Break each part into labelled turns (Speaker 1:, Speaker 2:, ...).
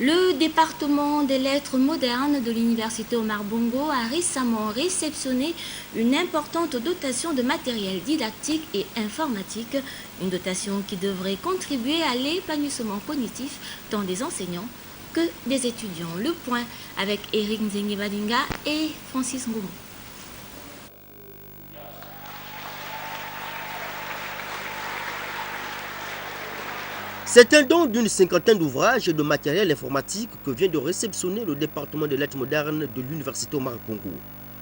Speaker 1: Le département des lettres modernes de l'université Omar Bongo a récemment réceptionné une importante dotation de matériel didactique et informatique, une dotation qui devrait contribuer à l'épanouissement cognitif tant des enseignants que des étudiants. Le point avec Eric Nzengi Badinga et Francis Ngoumou.
Speaker 2: C'est un don d'une cinquantaine d'ouvrages et de matériel informatique que vient de réceptionner le département des lettres modernes de l'université Omar Bongo.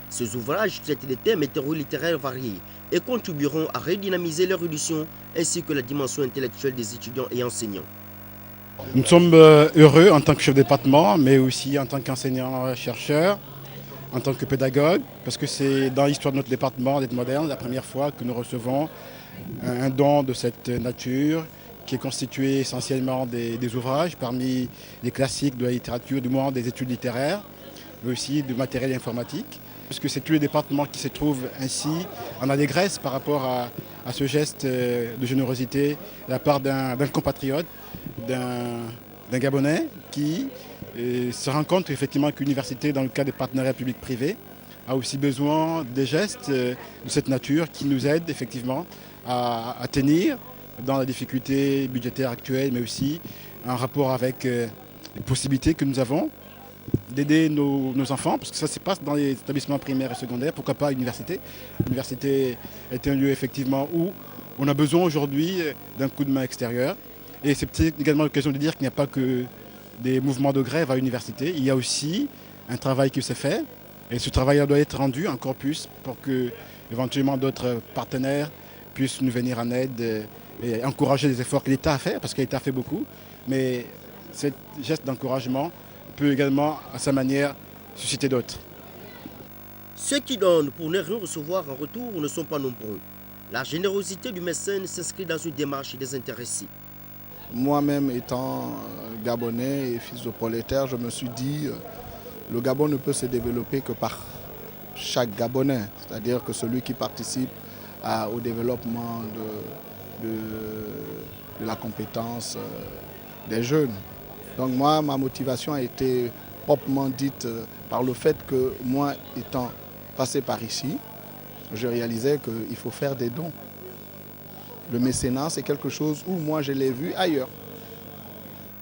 Speaker 2: Ces ouvrages traitent des thèmes hétérolittéraires variés et contribueront à redynamiser l'érudition ainsi que la dimension intellectuelle des étudiants et enseignants.
Speaker 3: Nous sommes heureux en tant que chef de département, mais aussi en tant qu'enseignant-chercheur, en tant que pédagogue, parce que c'est dans l'histoire de notre département d'être moderne la première fois que nous recevons un don de cette nature qui est constitué essentiellement des ouvrages parmi les classiques de la littérature, du moins des études littéraires, mais aussi du matériel informatique. Parce que c'est tous les départements qui se trouvent ainsi en allégresse par rapport à ce geste de générosité de la part d'un compatriote, d'un Gabonais qui se rend compte effectivement que l'université, dans le cas des partenariats publics-privés, a aussi besoin des gestes de cette nature qui nous aident effectivement à tenir dans la difficulté budgétaire actuelle, mais aussi en rapport avec les possibilités que nous avons d'aider nos enfants, parce que ça se passe dans les établissements primaires et secondaires, pourquoi pas à l'université. L'université est un lieu effectivement où on a besoin aujourd'hui d'un coup de main extérieur. Et c'est peut-être également l'occasion de dire qu'il n'y a pas que des mouvements de grève à l'université, il y a aussi un travail qui se fait, et ce travail doit être rendu encore plus pour que éventuellement d'autres partenaires puissent nous venir en aide et encourager les efforts que l'État a fait, parce que l'État fait beaucoup, mais ce geste d'encouragement peut également, à sa manière, susciter d'autres.
Speaker 2: Ceux qui donnent pour ne rien recevoir en retour ne sont pas nombreux. La générosité du mécène s'inscrit dans une démarche désintéressée.
Speaker 4: Moi-même étant gabonais et fils de prolétaire, je me suis dit le Gabon ne peut se développer que par chaque Gabonais, c'est-à-dire que celui qui participe au développement de la compétence des jeunes. Donc moi, ma motivation a été proprement dite par le fait que moi, étant passé par ici, je réalisais qu'il faut faire des dons. Le mécénat, c'est quelque chose où moi, je l'ai vu ailleurs.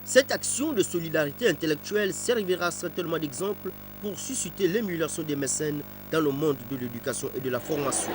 Speaker 2: Cette action de solidarité intellectuelle servira certainement d'exemple pour susciter l'émulation des mécènes dans le monde de l'éducation et de la formation.